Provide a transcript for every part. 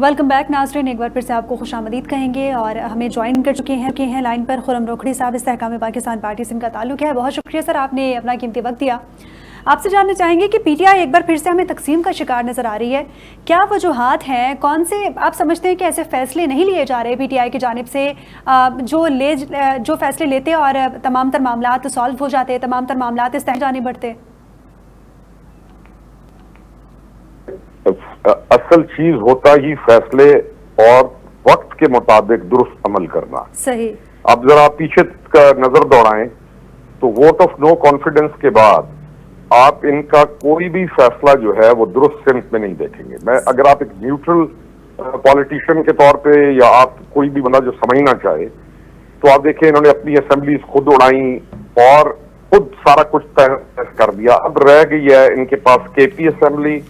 Welcome back नाज़रीन, एक बार फिर से आपको खुशामदीद कहेंगे और हमें ज्वाइन कर चुके हैं लाइन पर खुर्रम रोखड़ी साहब। इस्तेहकाम पाकिस्तान पार्टी से इनका ताल्लुक है। बहुत शुक्रिया सर, आपने अपना कीमती वक्त दिया। आपसे जानना चाहेंगे कि पीटीआई एक बार फिर से हमें तकसीम का शिकार नज़र आ रही है, क्या वजूहात हैं? कौन से आप समझते हैं कि ऐसे फैसले नहीं लिए जा रहे पीटीआई की जानिब से जो फैसले लेते और तमाम तर मामलात सॉल्व हो जाते, तमाम तर मामलात इस जाने बढ़ते? असल चीज होता ही फैसले और वक्त के मुताबिक दुरुस्त अमल करना। सही। अब जरा पीछे का नजर दौड़ाएं तो वोट ऑफ नो कॉन्फिडेंस के बाद आप इनका कोई भी फैसला जो है वो दुरुस्त सिमत में नहीं देखेंगे। मैं अगर आप एक न्यूट्रल पॉलिटिशियन के तौर पे या आप कोई भी बंदा जो समझना चाहे तो आप देखें, इन्होंने अपनी असेंबलीज खुद उड़ाई और खुद सारा कुछ तय कर दिया। अब रह गई है इनके पास केपी असेंबली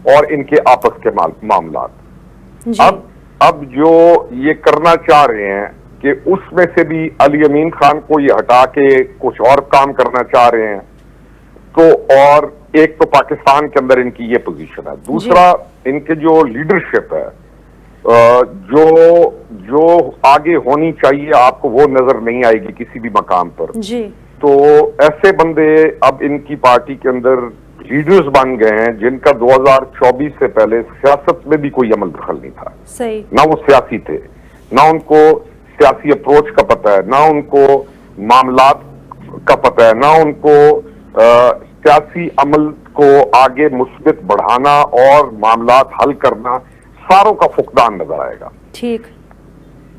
और इनके आपस के मामलात। अब जो ये करना चाह रहे हैं कि उसमें से भी अली अमीन खान को ये हटा के कुछ और काम करना चाह रहे हैं, तो और एक तो पाकिस्तान के अंदर इनकी ये पोजीशन है, दूसरा इनके जो लीडरशिप है जो आगे होनी चाहिए आपको वो नजर नहीं आएगी किसी भी मकाम पर जी। तो ऐसे बंदे अब इनकी पार्टी के अंदर लीडर्स बन गए हैं जिनका 2024 से पहले सियासत में भी कोई अमल दखल नहीं था। सही। ना वो सियासी थे, ना उनको सियासी अप्रोच का पता है, ना उनको मामलात का पता है, ना उनको सियासी अमल को आगे मुस्बित बढ़ाना और मामलात हल करना, सारों का फुकदान नजर आएगा। ठीक।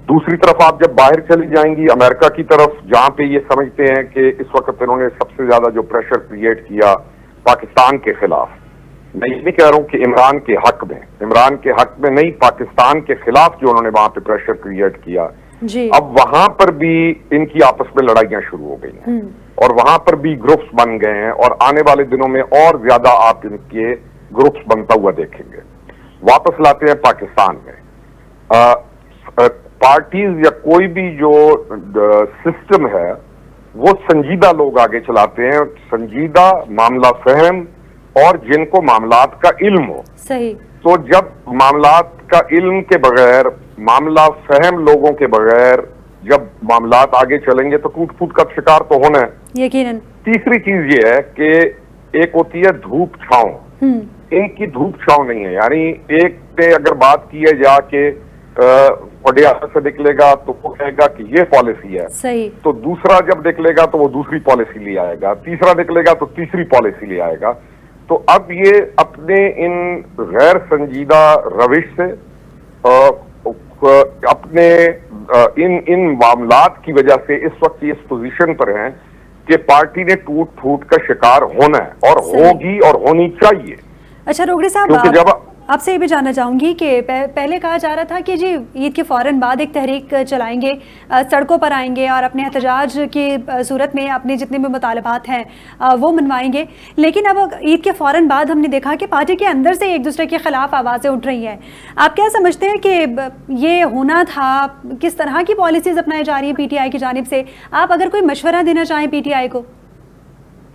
दूसरी तरफ आप जब बाहर चली जाएंगी अमेरिका की तरफ, जहां पे ये समझते हैं कि इस वक्त इन्होंने सबसे ज्यादा जो प्रेशर क्रिएट किया पाकिस्तान के खिलाफ, मैं ये नहीं कह रहा हूं कि इमरान के हक में नहीं, पाकिस्तान के खिलाफ जो उन्होंने वहां पे प्रेशर क्रिएट किया जी। अब वहां पर भी इनकी आपस में लड़ाइयां शुरू हो गई हैं और वहां पर भी ग्रुप्स बन गए हैं और आने वाले दिनों में और ज्यादा आप इनके ग्रुप्स बनता हुआ देखेंगे। वापस लाते हैं पाकिस्तान में पार्टीज या कोई भी जो सिस्टम है वो संजीदा लोग आगे चलाते हैं, संजीदा मामला फहम और जिनको मामलात का इल्म हो। सही। तो जब मामलात का इल्म के बगैर, मामला फहम लोगों के बगैर जब मामलात आगे चलेंगे तो टूट फूट का शिकार तो होना है यकीनन। तीसरी चीज ये है कि एक होती है धूप छांव, इनकी धूप छांव नहीं है। यानी एक पे अगर बात की है जाके पटियाला से निकलेगा तो वो कहेगा कि ये पॉलिसी है, सही। तो दूसरा जब निकलेगा तो वो दूसरी पॉलिसी ले आएगा, तीसरा निकलेगा तो तीसरी पॉलिसी ले आएगा। तो अब ये अपने इन गैर संजीदा रविश से अपने इन मामलात की वजह से इस वक्त इस पोजीशन पर हैं कि पार्टी ने टूट फूट का शिकार होना है और होगी और होनी चाहिए। अच्छा रोखड़ी साहब, क्योंकि जब आपसे ये भी जानना चाहूँगी कि पहले कहा जा रहा था कि जी ईद के फ़ौरन बाद एक तहरीक चलाएंगे, सड़कों पर आएंगे और अपने एहतजाज की सूरत में अपने जितने भी मुतालबात हैं वो मनवाएंगे, लेकिन अब ईद के फ़ौरन बाद हमने देखा कि पार्टी के अंदर से एक दूसरे के ख़िलाफ़ आवाज़ें उठ रही हैं। आप क्या समझते हैं कि ये होना था? किस तरह की पॉलिसीज़ अपनाई जा रही है पीटीआई की जानिब से? आप अगर कोई मशवरा देना चाहें पीटीआई को।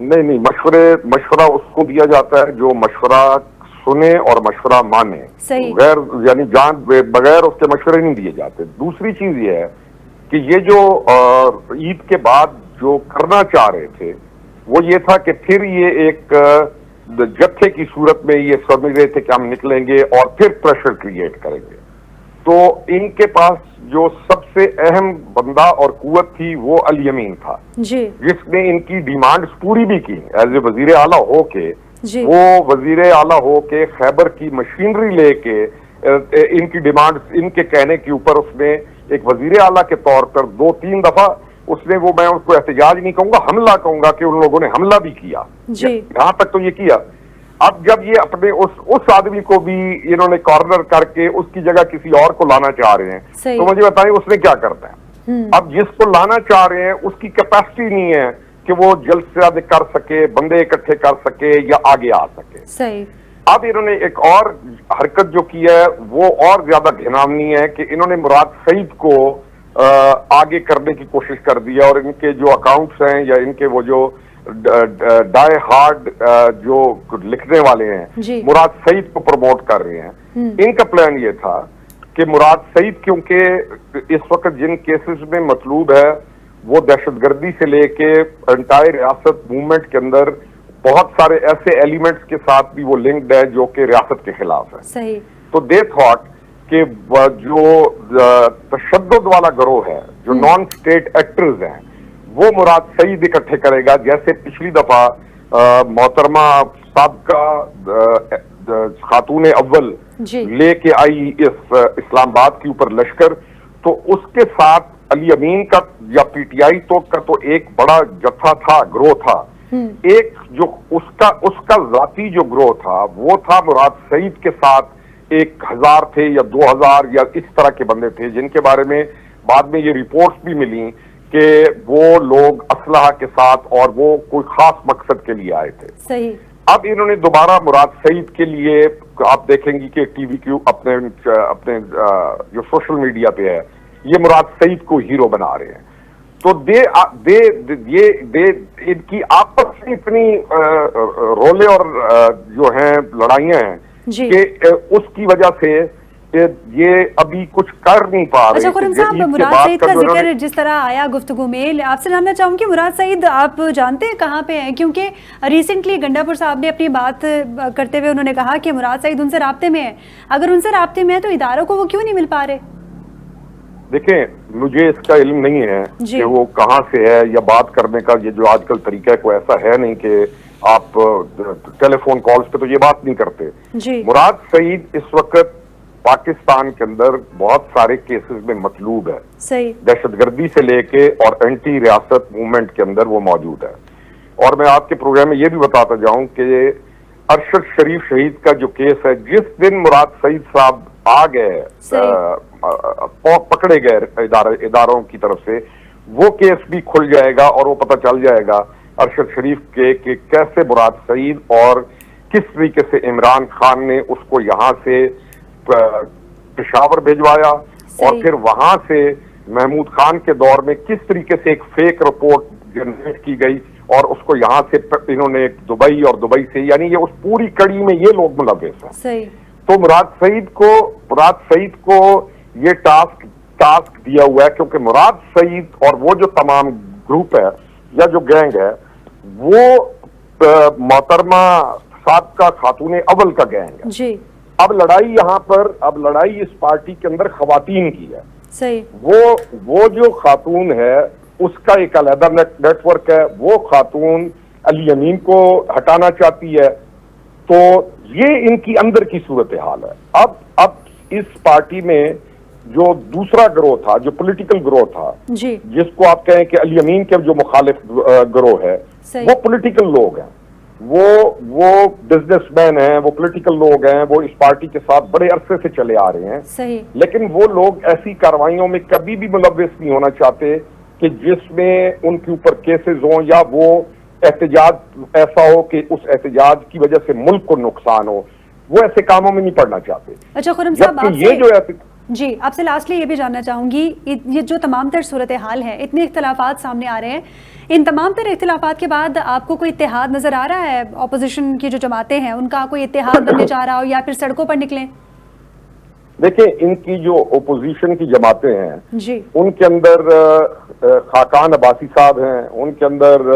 नहीं, मशवरा उसको दिया जाता है जो मशवरा सुने और मशवरा माने, गैर यानी जान बगैर उसके मशवरे नहीं दिए जाते। दूसरी चीज ये है कि ये जो ईद के बाद जो करना चाह रहे थे वो ये था कि फिर ये एक जत्थे की सूरत में ये समझ रहे थे कि हम निकलेंगे और फिर प्रेशर क्रिएट करेंगे। तो इनके पास जो सबसे अहम बंदा और कुव्वत थी वो अली अमीन था जी, जिसने इनकी डिमांड्स पूरी भी की एज ए वजीर आला हो के। वो वजीर आला हो के खैबर की मशीनरी लेके इनकी डिमांड्स इनके कहने के ऊपर उसने एक वजीर आला के तौर पर 2-3 दफा उसने वो, मैं उसको एहतजाज नहीं कहूंगा, हमला कहूंगा कि उन लोगों ने हमला भी किया, यहां तक तो ये किया। अब जब ये अपने उस आदमी को भी इन्होंने कॉर्नर करके उसकी जगह किसी और को लाना चाह रहे हैं तो मुझे बताइए उसने क्या करना है। अब जिसको लाना चाह रहे हैं उसकी कैपेसिटी नहीं है कि वो जल्द से जल्द कर सके, बंदे इकट्ठे कर सके या आगे आ सके। सही। अब इन्होंने एक और हरकत जो की है वो और ज्यादा घिनौनी है कि इन्होंने मुराद सईद को आगे करने की कोशिश कर दी है और इनके जो अकाउंट्स हैं या इनके वो जो डाई हार्ड जो लिखने वाले हैं मुराद सईद को प्रमोट कर रहे हैं। इनका प्लान ये था کہ مراد سعید کیونکہ اس وقت جن کیسز میں مطلوب ہے وہ دہشت گردی سے لے کے انٹائر ریاست موومنٹ کے اندر بہت سارے ایسے ایلیمنٹس کے ساتھ بھی وہ لنکڈ ہے جو کہ ریاست کے خلاف ہے. صحیح. تو دے تھاٹ کہ جو تشدد والا گروہ ہے، جو نان اسٹیٹ ایکٹرز ہیں، وہ مراد سعید اکٹھے کرے گا، جیسے پچھلی دفعہ محترمہ سابقہ خاتون اول لے کے آئی اس اسلام آباد کے اوپر لشکر، تو اس کے ساتھ علی امین کا یا پی ٹی آئی کا تو ایک بڑا جتھا تھا، گروہ تھا. ایک جو اس کا ذاتی جو گروہ تھا وہ تھا مراد سعید کے ساتھ 1000 تھے یا 2000 یا اس طرح کے بندے تھے، جن کے بارے میں بعد میں یہ رپورٹس بھی ملی کہ وہ لوگ اسلحہ کے ساتھ اور وہ کوئی خاص مقصد کے لیے آئے تھے. صحیح. اب انہوں نے دوبارہ مراد سعید کے لیے، آپ دیکھیں گی کہ ٹی وی کیو اپنے جو سوشل میڈیا پہ ہے، یہ مراد سعید کو ہیرو بنا رہے ہیں. تو ان کی آپس میں اتنی رولے اور جو ہیں لڑائیاں ہیں کہ اس کی وجہ سے یہ ابھی کچھ کر نہیں پا رہے. اچھا خرم صاحب، مراد سعید کا ذکر جس طرح آیا گفتگو میں، آپ سے جاننا چاہوں گی مراد سعید آپ جانتے ہیں کہاں پہ ہیں؟ کیونکہ ریسنٹلی گنڈا پور صاحب نے اپنی بات کرتے ہوئے انہوں نے کہا کہ مراد سعید ان سے رابطے میں ہے. اگر ان سے رابطے میں ہے تو اداروں کو وہ کیوں نہیں مل پا رہے؟ دیکھیں، مجھے اس کا علم نہیں ہے کہ وہ کہاں سے ہے، یا بات کرنے کا یہ جو آج کل طریقہ ہے کوئی ایسا ہے نہیں کہ آپ ٹیلی فون کالز پہ تو یہ بات نہیں کرتے. مراد سعید اس وقت پاکستان کے اندر بہت سارے کیسز میں مطلوب ہے. صحیح. دہشت گردی سے لے کے اور اینٹی ریاست موومنٹ کے اندر وہ موجود ہے. اور میں آپ کے پروگرام میں یہ بھی بتاتا جاؤں کہ ارشد شریف شہید کا جو کیس ہے، جس دن مراد سعید صاحب آ گئے، پکڑے گئے اداروں کی طرف سے، وہ کیس بھی کھل جائے گا اور وہ پتہ چل جائے گا ارشد شریف کے کہ کیسے مراد سعید اور کس طریقے سے عمران خان نے اس کو یہاں سے پشاور بھیجوایا، اور پھر وہاں سے محمود خان کے دور میں کس طریقے سے ایک فیک رپورٹ جنریٹ کی گئی اور اس کو یہاں سے انہوں نے دبئی اور دبئی سے، یعنی یہ اس پوری کڑی میں یہ لوگ ملوث ہیں. صحیح. تو مراد سعید کو یہ ٹاسک دیا ہوا ہے، کیونکہ مراد سعید اور وہ جو تمام گروپ ہے یا جو گینگ ہے وہ محترمہ سابقہ خاتون اول کا گینگ ہے. جی. اب لڑائی اس پارٹی کے اندر خواتین کی ہے. صحیح. وہ جو خاتون ہے اس کا ایک علیحدہ نیٹ ورک ہے، وہ خاتون علی امین کو ہٹانا چاہتی ہے. تو یہ ان کی اندر کی صورتحال ہے. اب اس پارٹی میں جو دوسرا گروہ تھا، جو پولیٹیکل گروہ تھا، جس کو آپ کہیں کہ علی امین کے جو مخالف گروہ ہے، وہ پولیٹیکل لوگ ہیں، وہ بزنس مین ہیں، وہ پولیٹیکل لوگ ہیں، وہ اس پارٹی کے ساتھ بڑے عرصے سے چلے آ رہے ہیں. صحیح. لیکن وہ لوگ ایسی کارروائیوں میں کبھی بھی ملوث نہیں ہونا چاہتے کہ جس میں ان کے اوپر کیسز ہوں یا وہ احتجاج ایسا ہو کہ اس احتجاج کی وجہ سے ملک کو نقصان ہو. وہ ایسے کاموں میں نہیں پڑنا چاہتے. اچھا خرم صاحب، جی آپ سے لاسٹلی یہ بھی جاننا چاہوں گی، یہ جو تمام تر صورتحال ہے، اتنے اختلافات سامنے آ رہے ہیں، ان تمام تر اختلافات کے بعد آپ کو کوئی اتحاد نظر آ رہا ہے؟ اپوزیشن کی جو جماعتیں ہیں ان کا کوئی اتحاد بننے جا رہا ہو یا پھر سڑکوں پر نکلیں؟ دیکھیں، ان کی جو اپوزیشن کی جماعتیں ہیں جی، ان کے اندر خاقان عباسی صاحب ہیں، ان کے اندر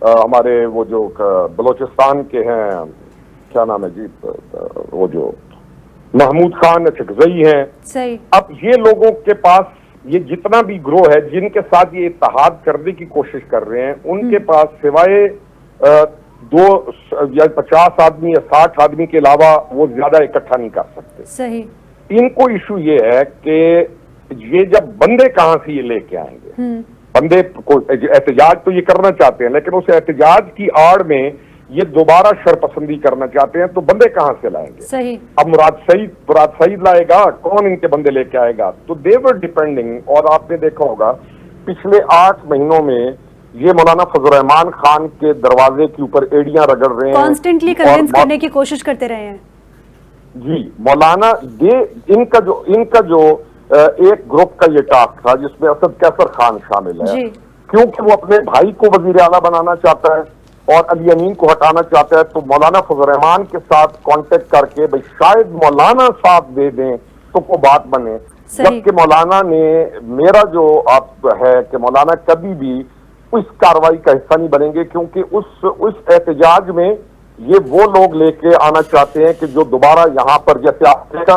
ہمارے وہ جو بلوچستان کے ہیں، کیا نام ہے جی، وہ جو محمود خان اچکزئی ہیں. صحیح. اب یہ لوگوں کے پاس یہ جتنا بھی گروہ ہے جن کے ساتھ یہ اتحاد کرنے کی کوشش کر رہے ہیں، ان کے پاس سوائے 2 یا 50 آدمی یا 60 آدمی کے علاوہ وہ زیادہ اکٹھا نہیں کر سکتے. صحیح. ان کو ایشو یہ ہے کہ یہ جب بندے کہاں سے یہ لے کے آئیں گے؟ بندے کو احتجاج تو یہ کرنا چاہتے ہیں، لیکن اس احتجاج کی آڑ میں یہ دوبارہ شرپسندی کرنا چاہتے ہیں، تو بندے کہاں سے لائیں گے؟ صحیح. اب مراد سعید لائے گا، کون ان کے بندے لے کے آئے گا؟ تو دے ور ڈیپینڈنگ. اور آپ نے دیکھا ہوگا پچھلے 8 مہینوں میں یہ مولانا فضل الرحمان خان کے دروازے کے اوپر ایڑیاں رگڑ رہے ہیں، کانسٹنٹلی کنونس کرنے کی کوشش کرتے رہے ہیں. جی مولانا ان کا جو ایک گروپ کا یہ ٹاسک تھا جس میں اسد کیسر خان شامل ہے، کیونکہ وہ اپنے بھائی کو وزیر اعلیٰ بنانا چاہتا ہے اور علی امین کو ہٹانا چاہتا ہے، تو مولانا فضل الرحمان کے ساتھ کانٹیکٹ کر کے بھائی شاید مولانا ساتھ دے دیں तो को बात बने। सही। जबकि मौलाना ने, मेरा जो आप है कि मौलाना कभी भी उस कार्रवाई का हिस्सा नहीं बनेंगे, क्योंकि उस एहतजाज में ये वो लोग लेके आना चाहते हैं कि जो दोबारा यहाँ पर, जैसे आपने कहा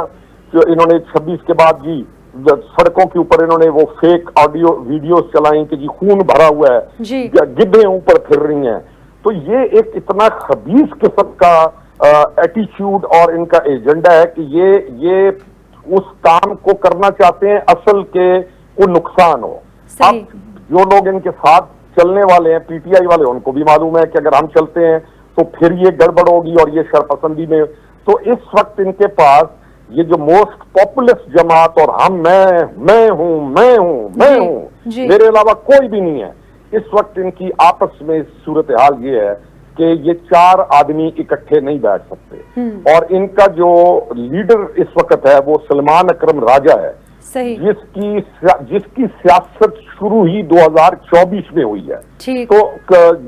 कि इन्होंने 26 के बाद जी सड़कों के ऊपर इन्होंने वो फेक ऑडियो वीडियोस चलाई कि जी खून भरा हुआ है, गिद्धें ऊपर फिर रही हैं। तो ये एक इतना खबीस किस्म का एटीट्यूड और इनका एजेंडा है कि ये उस काम को करना चाहते हैं असल के को नुकसान हो। अब जो लोग इनके साथ चलने वाले हैं, पीटीआई वाले, उनको भी मालूम है कि अगर हम चलते हैं तो फिर ये गड़बड़ होगी और ये शरपसंदी में। तो इस वक्त इनके पास ये जो मोस्ट पॉपुलर जमात और मैं हूं, मेरे अलावा कोई भी नहीं है, इस वक्त इनकी आपस में सूरत हाल ये है कि ये 4 आदमी इकट्ठे नहीं बैठ सकते। और इनका जो लीडर इस वक्त है वो सलमान अकरम राजा है, जिसकी सियासत शुरू ही 2024 में हुई है। तो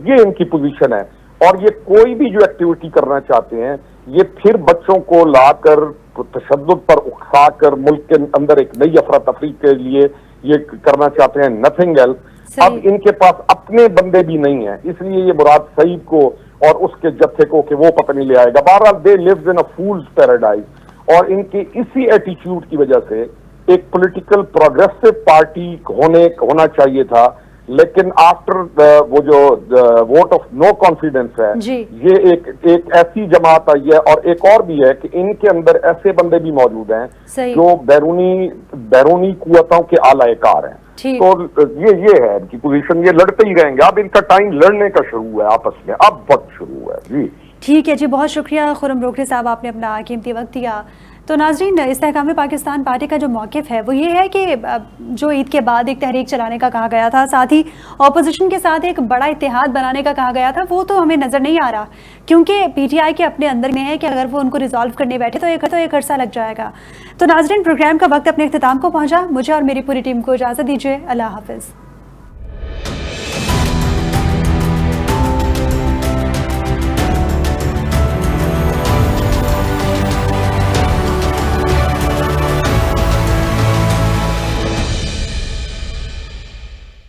ये इनकी पोजीशन है। और ये कोई भी जो एक्टिविटी करना चाहते हैं, ये फिर बच्चों को लाकर तशद्दुद पर उकसाकर मुल्क के अंदर एक नई अफरा तफरी के लिए ये करना चाहते हैं, नथिंग एल्स। अब इनके पास अपने बंदे भी नहीं है, इसलिए ये मुराद सईद को और उसके जत्थे को कि वो पता नहीं ले आएगा। बहरहाल दे lives in a fools paradise. और इनके इसी एटीट्यूड की वजह से एक पॉलिटिकल प्रोग्रेसिव पार्टी होना चाहिए था, लेकिन आफ्टर वो जो वोट ऑफ नो कॉन्फिडेंस है, ये एक ऐसी जमात आई है। और एक और भी है कि इनके अंदर ऐसे बंदे भी मौजूद हैं जो बैरूनी कुव्वतों के आलाकार हैं। तो ये है इनकी पोजीशन, ये लड़ते ही रहेंगे। अब इनका टाइम लड़ने का शुरू है आपस में, अब वक्त शुरू हुआ है जी। ठीक है जी, बहुत शुक्रिया खुर्रम रोकड़ी साहब, आपने अपना कीमती वक्त दिया। तो नाज़रीन, इस्तेहकाम पाकिस्तान पार्टी का जो मौक़िफ़ है वो ये है कि जो ईद के बाद एक तहरीक चलाने का कहा गया था, साथ ही अपोजिशन के साथ एक बड़ा इत्तेहाद बनाने का कहा गया था, वो तो हमें नज़र नहीं आ रहा, क्योंकि पीटीआई के अपने अंदर में है कि अगर वो उनको रिजॉल्व करने बैठे तो एक अरसा लग जाएगा। तो नाज़रीन, प्रोग्राम का वक्त अपने इख्तिताम को पहुँचा। मुझे और मेरी पूरी टीम को इजाज़त दीजिए। अल्लाह हाफ़िज़।